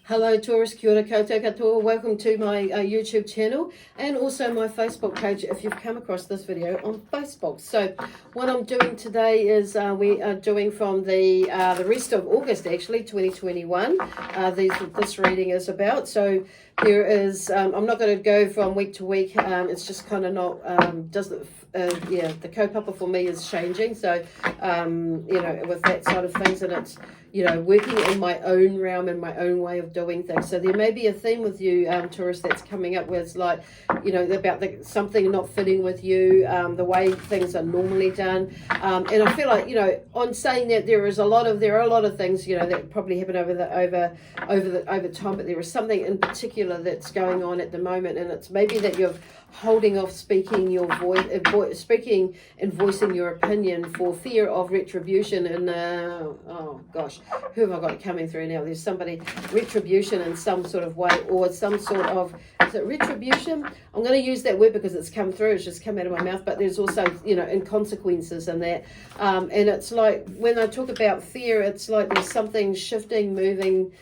Hello Taurus, kia ora koutou katoa. Welcome to my YouTube channel and also my Facebook page if you've come across this video on Facebook. So what I'm doing today is we are doing from the rest of August, actually, 2021. This reading is about. So there is, I'm not going to go from week to week. It's just kind of not, the kaupapa for me is changing. So, with that side of things, and it's, working in my own realm and my own way of doing things. So there may be a theme with you, Taurus, that's coming up where it's like, about something not fitting with you, the way things are normally done. And I feel like, on saying that there are a lot of things, that probably happen over time, but there is something in particular that's going on at the moment, and it's maybe that you're holding off speaking your speaking and voicing your opinion for fear of retribution. And oh gosh, who have I got coming through now? There's somebody, retribution in some sort of way, or some sort of, is it retribution? I'm going to use that word because it's come through, it's just come out of my mouth, but there's also, in consequences and that. And it's like, when I talk about fear, it's like there's something shifting, moving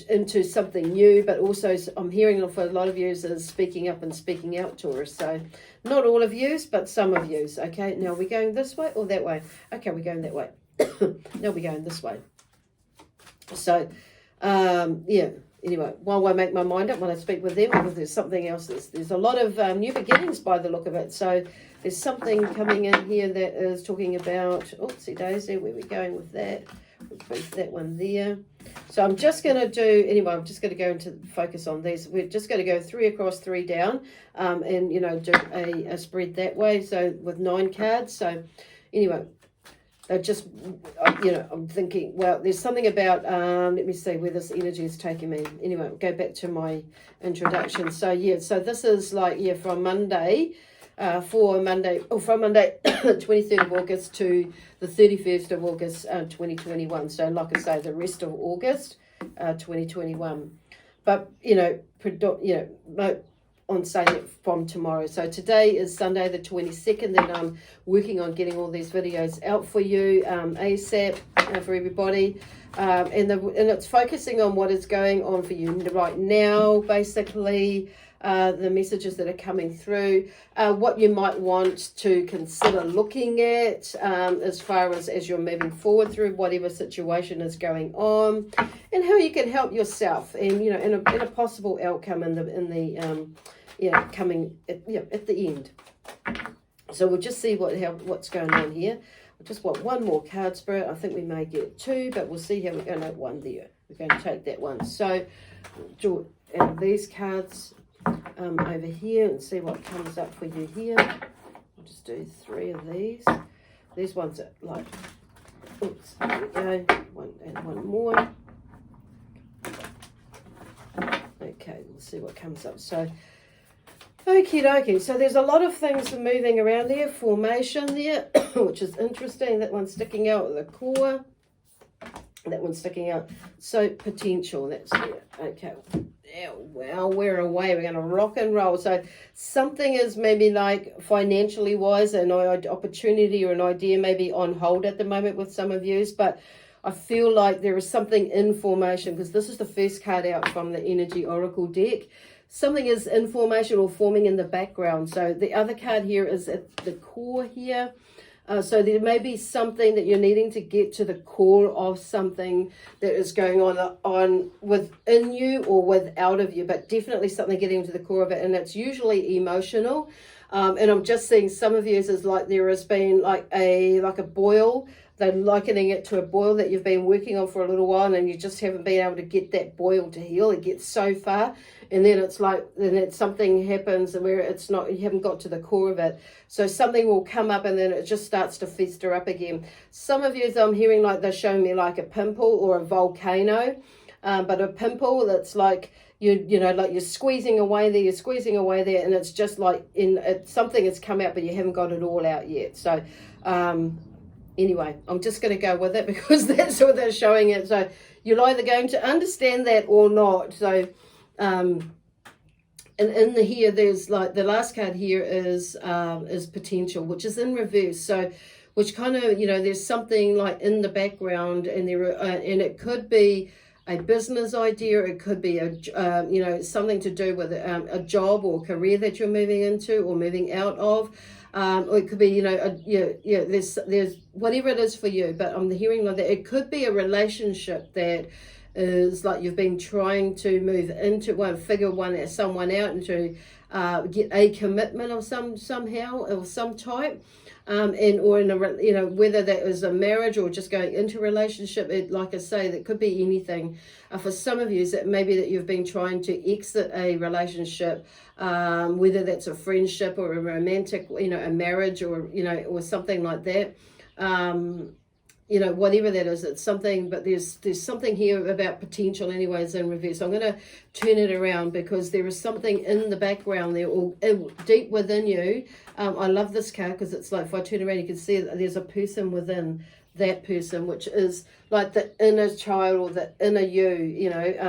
into something new, but also I'm hearing for a lot of yous is speaking up and speaking out, Taurus. So not all of yous, but some of yous. Okay, now we're going this way or that way? Okay, we're going that way. Now we're going this way. So anyway, while I make my mind up when I speak with them, because there's something else, there's a lot of new beginnings by the look of it. So there's something coming in here that is talking about, oopsie daisy, where are we going with that? We'll put that one there. So I'm just going to do, I'm just going to go into focus on these. We're just going to go 3 across, 3 down, and, do a spread that way. So with 9 cards. So anyway, I'm thinking, well, there's something about, let me see where this energy is taking me. Anyway, I'll go back to my introduction. So so this is like, from Monday, from Monday, 23rd of August to the 31st of August, 2021. So like I say, the rest of August, 2021. But, on saying it from tomorrow. So today is Sunday the 22nd, and I'm working on getting all these videos out for you ASAP for everybody. And it's focusing on what is going on for you right now, basically. The messages that are coming through, what you might want to consider looking at as far as you're moving forward through whatever situation is going on, and how you can help yourself, and in a possible outcome in the coming at the end. So we'll just see what's going on here. I just want one more card, Spirit. I think we may get 2, but we'll see how we're going to have 1 there. We're going to take that one. So draw out these cards over here and see what comes up for you here. I'll just do 3 of these. These ones are like, oops, there we go. One more. Okay, we'll see what comes up. So, okie dokie. So there's a lot of things moving around there. Formation there, which is interesting. That one's sticking out at the core. That one's sticking out. So potential, that's there. Okay. Yeah, well, we're away. We're going to rock and roll. So something is maybe like financially wise, an opportunity or an idea maybe on hold at the moment with some of yous, but I feel like there is something in formation, because this is the first card out from the Energy Oracle deck. Something is in formation or forming in the background. So the other card here is at the core here. So there may be something that you're needing to get to the core of something that is going on within you or without of you, but definitely something getting to the core of it, and it's usually emotional. And I'm just seeing some of you as like there has been like a boil. They're likening it to a boil that you've been working on for a little while, and you just haven't been able to get that boil to heal. It gets so far, and then it's like, something happens where it's not, you haven't got to the core of it. So something will come up and then it just starts to fester up again. Some of you, I'm hearing like they're showing me like a pimple or a volcano, but a pimple that's like, like you're squeezing away there, and it's just like something has come out, but you haven't got it all out yet. So, anyway, I'm just going to go with it because that's what they're showing it. So you're either going to understand that or not. So, and in here, there's like the last card here is potential, which is in reverse. So, which kind of, there's something like in the background, and and it could be a business idea. It could be something to do with a job or career that you're moving into or moving out of. Or it could be, there's whatever it is for you. But I'm hearing like that. It could be a relationship that is like you've been trying to move into someone out and to get a commitment of somehow or some type. Or in a whether that is a marriage or just going into a relationship, like I say, that could be anything. For some of you, that maybe that you've been trying to exit a relationship, whether that's a friendship or a romantic, a marriage or or something like that. Whatever that is, it's something, but there's something here about potential anyways in reverse. So I'm going to turn it around because there is something in the background there or deep within you. I love this card because it's like, if I turn around, you can see that there's a person within that person, which is like the inner child or the inner you,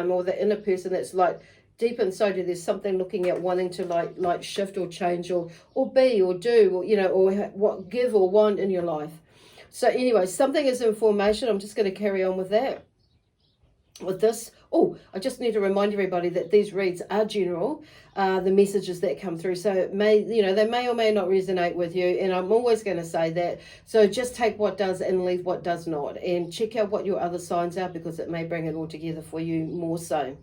or the inner person that's like deep inside you. There's something looking at wanting to like shift or change or be or do, or what give or want in your life. So anyway, something is in formation. I'm just going to carry on with that. With this, I just need to remind everybody that these reads are general, the messages that come through. So it may, they may or may not resonate with you, and I'm always going to say that. So just take what does and leave what does not, and check out what your other signs are because it may bring it all together for you more so.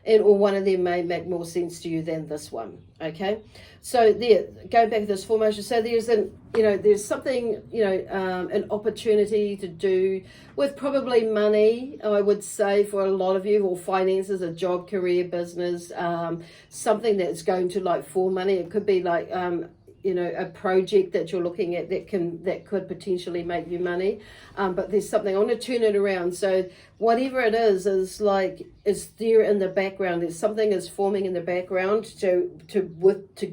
Or one of them may make more sense to you than this one. Okay, so going back to this formation. So there's there's something, an opportunity to do with probably money, I would say, for a lot of you, or finances, a job, career, business, something that's going to for money. It could be like a project that you're looking at that could potentially make you money. But there's something, I want to turn it around. So whatever it is there in the background. There's something is forming in the background to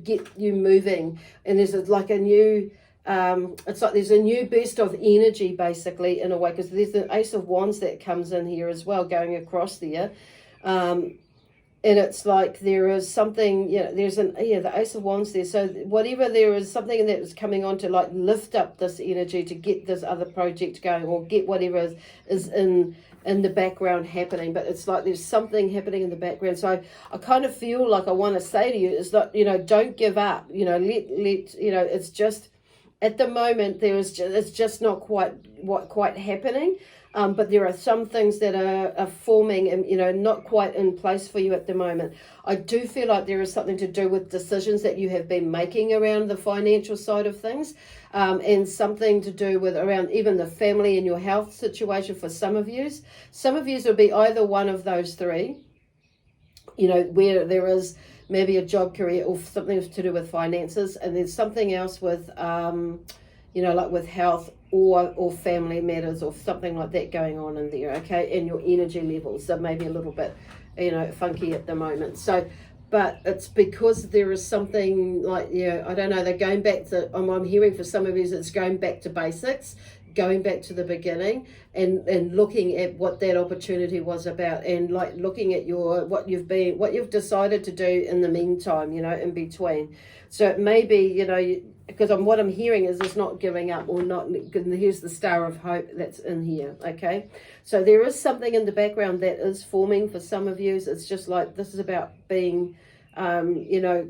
get you moving. And there's like a new, it's like there's a new burst of energy basically in a way, because there's the Ace of Wands that comes in here as well, going across there. And it's like there is something, there's the Ace of Wands there. So whatever, there is something that is coming on to lift up this energy to get this other project going, or get whatever is in the background happening. But it's like there's something happening in the background. So I kind of feel like I want to say to you is that, don't give up, it's just, at the moment, it's just not quite happening. But there are some things that are forming and, not quite in place for you at the moment. I do feel like there is something to do with decisions that you have been making around the financial side of things, and something to do with around even the family and your health situation for some of you. Some of you will be either one of those three, where there is maybe a job, career, or something to do with finances, and there's something else with, with health or family matters or something like that going on in there, okay? And your energy levels are maybe a little bit, funky at the moment. So, but it's because there is something I don't know, they're going back to, I'm hearing for some of you, it's going back to basics, going back to the beginning and looking at what that opportunity was about, and looking at what you've decided to do in the meantime, in between. So it may be, because what I'm hearing is it's not giving up or not. Here's the Star of Hope that's in here, okay? So there is something in the background that is forming for some of you. It's just like this is about being,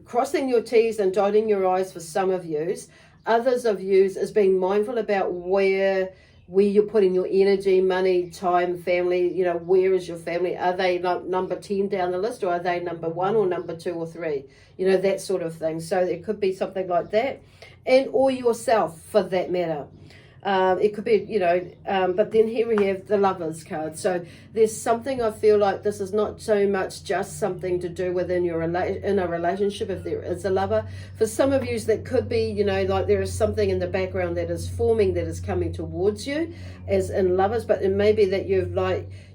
crossing your T's and dotting your I's for some of you. Others of you is being mindful about where you're putting your energy, money, time, family, where is your family? Are they number 10 down the list, or are they number 1 or number 2 or 3? That sort of thing. So it could be something like that. Or yourself for that matter. It could be, but then here we have the Lovers card. So there's something, I feel like this is not so much just something to do within in a relationship, if there is a lover. For some of you, that could be, there is something in the background that is forming, that is coming towards you as in lovers. But it may be that you've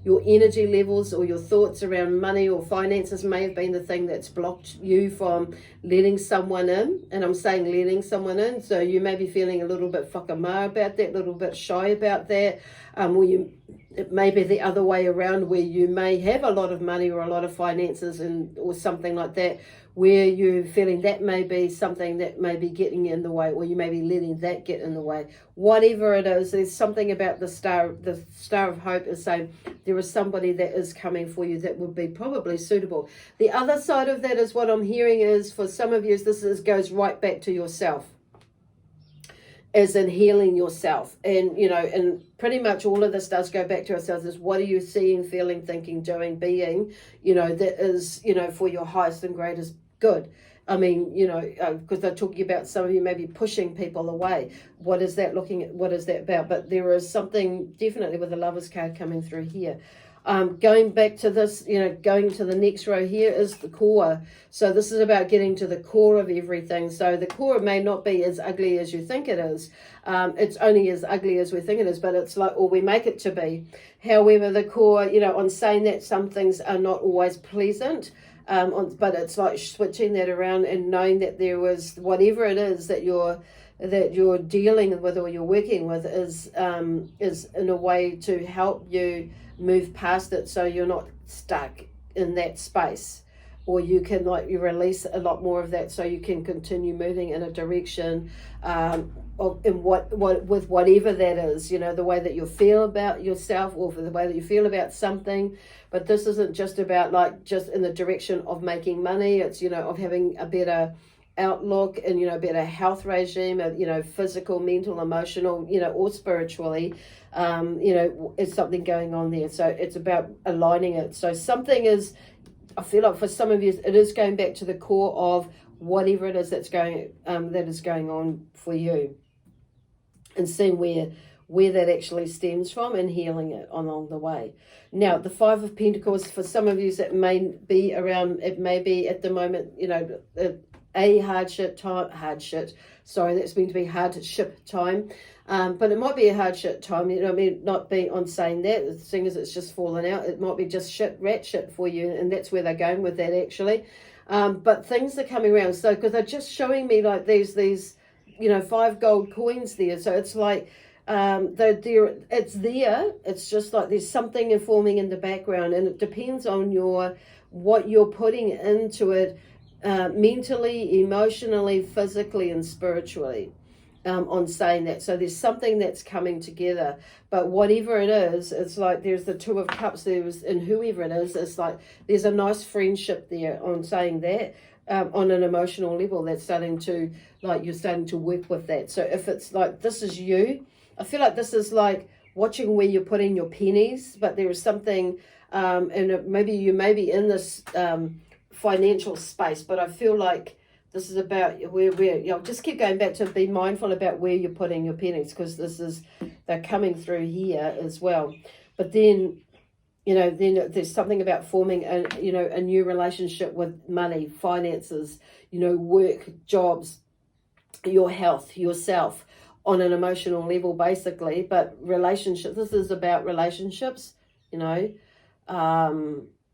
your energy levels or your thoughts around money or finances may have been the thing that's blocked you from letting someone in. And I'm saying letting someone in. So you may be feeling a little bit whakama about that, a little bit shy about that. Or you It may be the other way around, where you may have a lot of money or a lot of finances or something like that, where you're feeling that may be something that may be getting in the way, or you may be letting that get in the way. Whatever it is, there's something about the star of hope is saying there is somebody that is coming for you that would be probably suitable. The other side of that is what I'm hearing is, for some of you, goes right back to yourself, as in healing yourself. And, and pretty much all of this does go back to ourselves, is what are you seeing, feeling, thinking, doing, being, that is, for your highest and greatest good. I mean, because they're talking about some of you maybe pushing people away. What is that what is that about? But there is something definitely with the Lovers card coming through here. Going back to this, going to the next row here is the core. So this is about getting to the core of everything. So the core may not be as ugly as you think it is. It's only as ugly as we think it is, but it's like, or we make it to be. However, the core, on saying that some things are not always pleasant, but it's like switching that around and knowing that there was whatever it is that you're dealing with or you're working with is in a way to help you move past it, so you're not stuck in that space, or you can you release a lot more of that, so you can continue moving in a direction with whatever that is, the way that you feel about yourself, or for the way that you feel about something. But this isn't just about just in the direction of making money. It's of having a better outlook and better health regime, physical, mental, emotional, or spiritually. Is something going on there. So it's about aligning it. So something is, I feel like for some of you, it is going back to the core of whatever it is that is going on for you, and seeing where that actually stems from and healing it along the way. Now, the Five of Pentacles, for some of you, it may be at the moment, a hardship time. That's meant to be hardship time. But it might be a hardship time, not being on saying that, seeing as it's just fallen out. It might be just rat shit for you, and that's where they're going with that, actually. But things are coming around. So, because they're just showing me these 5 gold coins there. So it's like, it's there. It's just like there's something informing in the background, and it depends on what you're putting into it, mentally, emotionally, physically, and spiritually. On saying that. So there's something that's coming together, but whatever it is, it's like there's the Two of Cups, and whoever it is, it's like there's a nice friendship there on saying that, on an emotional level, that's starting to, you're starting to work with that. So if it's like, this is you, I feel like this is like watching where you're putting your pennies, but there is something, and maybe you may be in this financial space, but I feel like this is about where just keep going back to be mindful about where you're putting your pennies, because they're coming through here as well. But then, then there's something about forming a new relationship with money, finances, work, jobs, your health, yourself, on an emotional level, basically. But relationships, this is about relationships,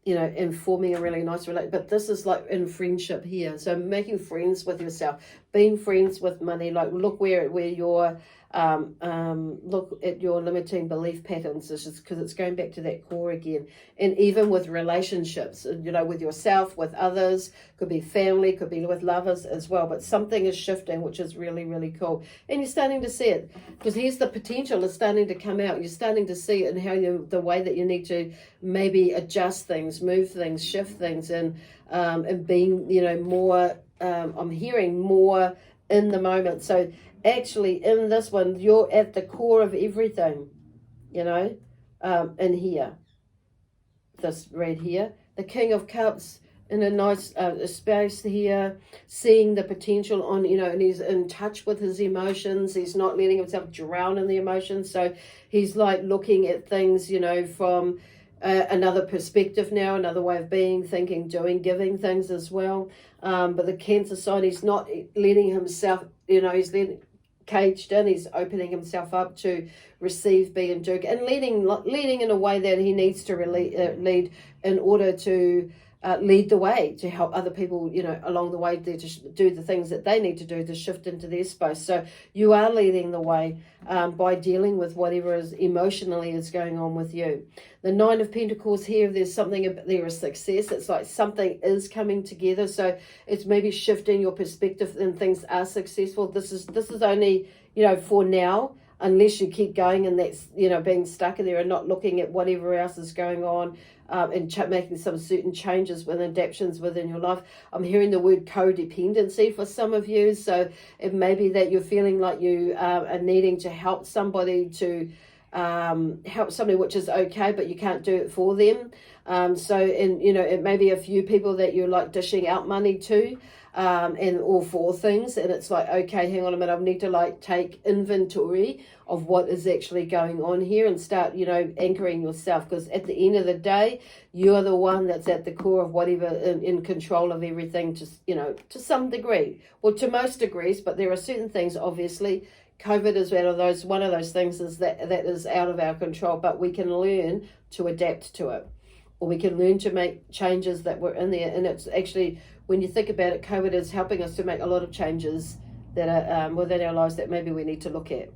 and forming a really nice relationship. But this is like in friendship here. So making friends with yourself, being friends with money. Look where you're, look at your limiting belief patterns, because it's going back to that core again. And even with relationships, with yourself, with others, could be family, could be with lovers as well. But something is shifting, which is really, really cool. And you're starting to see it, because here's the potential is starting to come out. You're starting to see it, and how the way that you need to maybe adjust things, move things, shift things, and being, more, I'm hearing more in the moment. So actually in this one, you're at the core of everything, in here, this red here, the King of Cups, in a nice space here, seeing the potential on, and he's in touch with his emotions. He's not letting himself drown in the emotions. So he's looking at things, from another perspective now, another way of being, thinking, doing, giving things as well. But the Cancer sign, he's not letting himself, he's caged in. He's opening himself up to receive, be, and do, and leading in a way that he needs to lead in order to lead the way, to help other people, along the way, to do the things that they need to do to shift into their space. So you are leading the way by dealing with whatever is emotionally is going on with you. The Nine of Pentacles here, there's something, there is success. It's like something is coming together. So it's maybe shifting your perspective and things are successful. This is only, for now, unless you keep going and that's, being stuck in there and not looking at whatever else is going on. And making some certain changes with adaptations within your life. I'm hearing the word codependency for some of you. So it may be that you're feeling like you are needing to help somebody which is okay, but you can't do it for them. It may be a few people that you're like dishing out money to, and or for things, and it's like, okay, hang on a minute, I need to like take inventory of what is actually going on here and start, anchoring yourself, because at the end of the day, you're the one that's at the core of whatever, in control of everything, to some degree, well, to most degrees, but there are certain things, obviously. COVID is one of those things is that is out of our control, but we can learn to adapt to it, or we can learn to make changes that were in there. And it's actually, when you think about it, COVID is helping us to make a lot of changes that are within our lives that maybe we need to look at,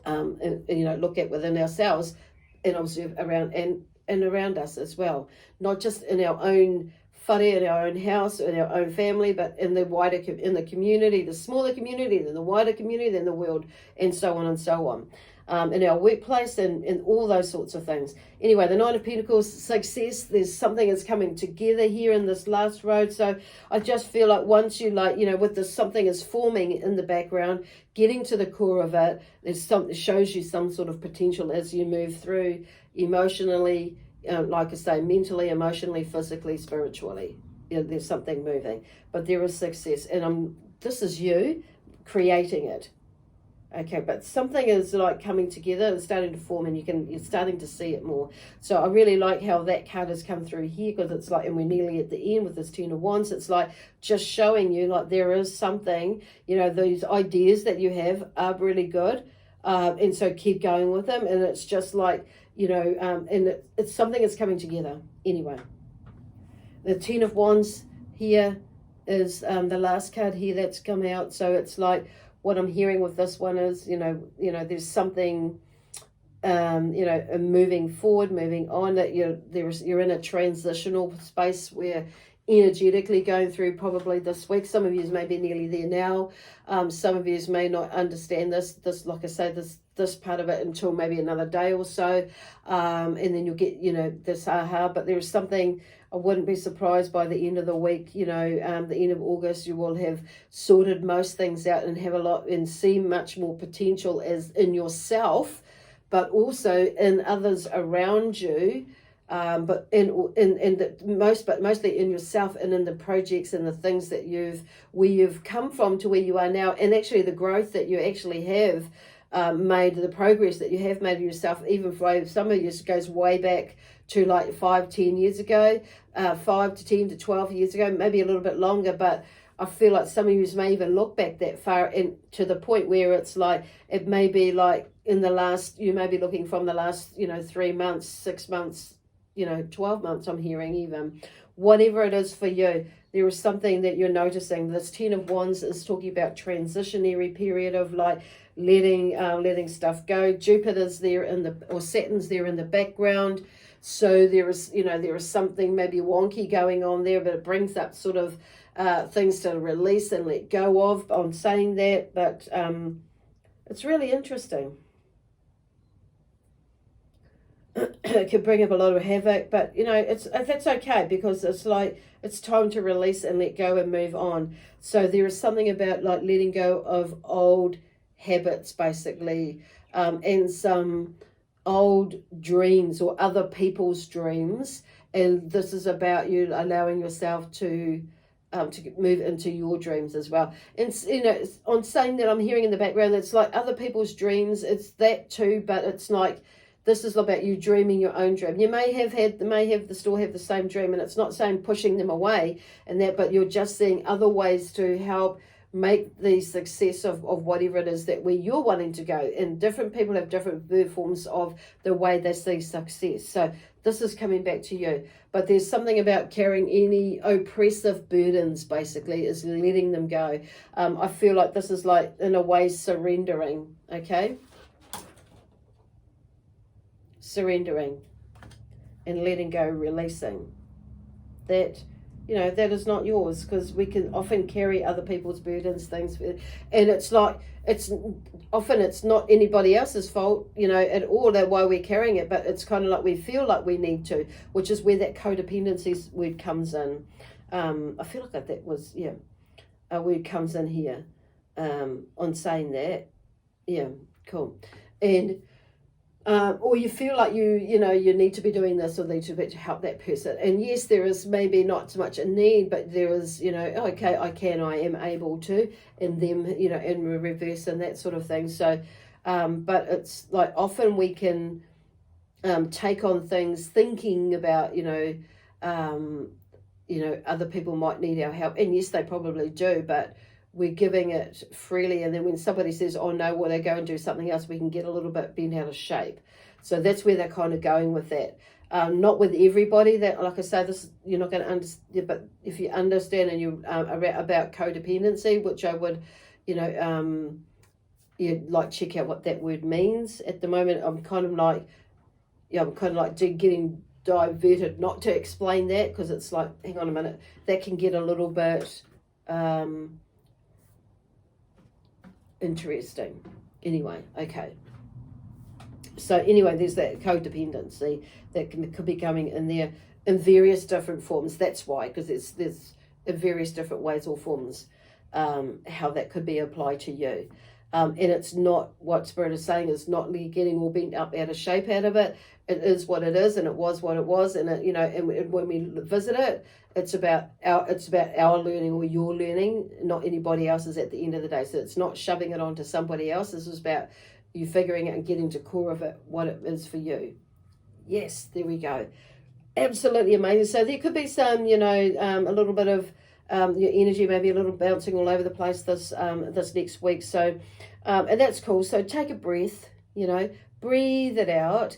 look at within ourselves and observe around and around us as well, not just in our own whare, in our own house, in our own family, but in the wider, in the community, the smaller community, then the wider community, then the world, and so on and so on. In our workplace and all those sorts of things. Anyway, the Nine of Pentacles, success, there's something that's coming together here in this last road. So I just feel like once you with this, something is forming in the background, getting to the core of it, there's something, shows you some sort of potential as you move through emotionally, like I say, mentally, emotionally, physically, spiritually. There's something moving, but there is success, and this is you creating it. Okay, but something is like coming together and starting to form, and you're starting to see it more. So I really like how that card has come through here, because it's like, and we're nearly at the end with this Ten of Wands. It's like just showing you like there is something, those ideas that you have are really good, and so keep going with them. And it's just like, and it's something that's coming together. Anyway, the Ten of Wands here is the last card here that's come out. So it's like, what I'm hearing with this one is, there's something, moving forward, moving on, that you're in a transitional space where energetically going through probably this week. Some of you may be nearly there now. Some of you may not understand this, like I say, this part of it until maybe another day or so. And then you'll get, this aha, but there's something, I wouldn't be surprised by the end of the week, the end of August, you will have sorted most things out and have a lot and see much more potential as in yourself, but also in others around you, but mostly in yourself and in the projects and the things that where you've come from to where you are now, and actually the growth that you actually have made, the progress that you have made of yourself, even for some of you goes way back to like 5-10 years ago, 5 to 10 to 12 years ago, maybe a little bit longer, but I feel like some of you may even look back that far, and to the point where it's like, it may be like in the last, you may be looking from the last, 3 months, 6 months, 12 months, I'm hearing even. Whatever it is for you, there is something that you're noticing. This Ten of Wands is talking about transitionary period of like letting stuff go. Jupiter's there or Saturn's there in the background. So there is something maybe wonky going on there, but it brings up sort of things to release and let go of on saying that. But it's really interesting. It could bring up a lot of havoc, but that's okay, because it's like it's time to release and let go and move on. So there is something about like letting go of old habits, basically, and some old dreams or other people's dreams, and this is about you allowing yourself to move into your dreams as well. And on saying that, I'm hearing in the background, it's like other people's dreams, it's that too, but it's like this is about you dreaming your own dream. You may still have the same dream, and it's not saying pushing them away and that, but you're just seeing other ways to help make the success of whatever it is that where you're wanting to go. And different people have different forms of the way they see success. So This is coming back to you. But there's something about carrying any oppressive burdens, basically, is letting them go. I feel like this is like, in a way, surrendering, okay? Surrendering and letting go, releasing. That, you know, that is not yours, because we can often carry other people's burdens, things, and it's like, it's not anybody else's fault, you know, at all, that why we're carrying it, but it's kind of like we feel like we need to, which is where that codependency word comes in. I feel like that was, yeah, a word comes in here on saying that. Yeah, cool. And or you feel like you know, you need to be doing this or need to be to help that person. And yes, there is maybe not so much a need, but there is, you know, okay, I am able to, and them, you know, in reverse and that sort of thing. So, but it's like often we can take on things thinking about, you know, other people might need our help. And yes, they probably do, but we're giving it freely, and then when somebody says, oh no, well, they go and do something else, we can get a little bit bent out of shape. So that's where they're kind of going with that. Not with everybody, that, like I say, this, you're not going to understand, but if you understand and you about codependency, which I would, you know, like check out what that word means. At the moment, I'm kind of like getting diverted not to explain that, because it's like, hang on a minute, that can get a little bit interesting. Anyway, okay. So anyway, there's that codependency that could be coming in there in various different forms. That's why, because there's in various different ways or forms how that could be applied to you. And it's not, what Spirit is saying is not getting all bent up out of shape out of it. It is what it is, and it was what it was, and it, you know, and when we visit it, it's about our learning, or your learning, not anybody else's at the end of the day. So it's not shoving it onto somebody else. This is about you figuring out and getting to core of it, what it is for you. Yes, there we go. Absolutely amazing. So there could be some, you know, a little bit of your energy, maybe a little bouncing all over the place this next week. So, and that's cool. So take a breath, you know, breathe it out.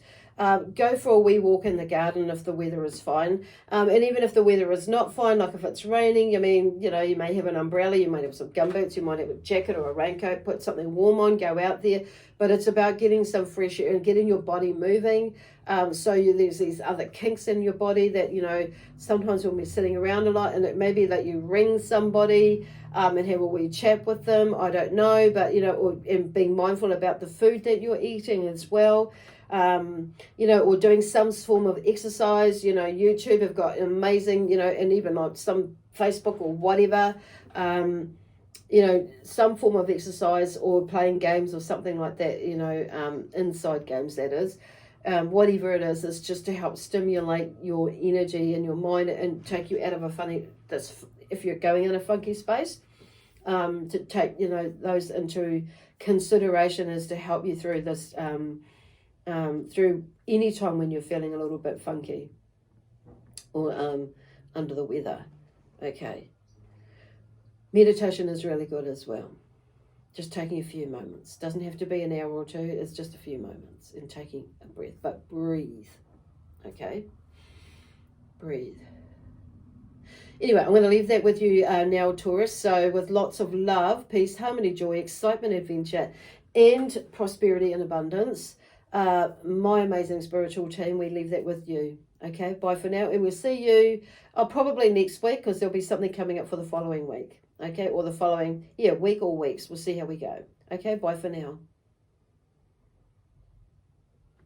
Go for a wee walk in the garden if the weather is fine. And even if the weather is not fine, like if it's raining, I mean, you know, you may have an umbrella, you might have some gumboots, you might have a jacket or a raincoat, put something warm on, go out there. But it's about getting some fresh air and getting your body moving. There's these other kinks in your body that, you know, sometimes when we're sitting around a lot, and it may be that you ring somebody and have a wee chat with them, I don't know, but, you know, and being mindful about the food that you're eating as well. You know, or doing some form of exercise. You know, YouTube have got amazing, you know, and even like some Facebook or whatever, you know, some form of exercise, or playing games or something like that, you know, inside games, that is. Whatever it is just to help stimulate your energy and your mind and take you out of if you're going in a funky space, to take, you know, those into consideration as to help you through this, through any time when you're feeling a little bit funky or under the weather. Okay. Meditation is really good as well. Just taking a few moments. Doesn't have to be an hour or two. It's just a few moments and taking a breath. But breathe. Okay? Breathe. Anyway, I'm going to leave that with you now, Taurus. So with lots of love, peace, harmony, joy, excitement, adventure, and prosperity and abundance, my amazing spiritual team, we leave that with you. Okay? Bye for now. And we'll see you probably next week, because there'll be something coming up for the following week. Okay, or the following, week or weeks. We'll see how we go. Okay, bye for now.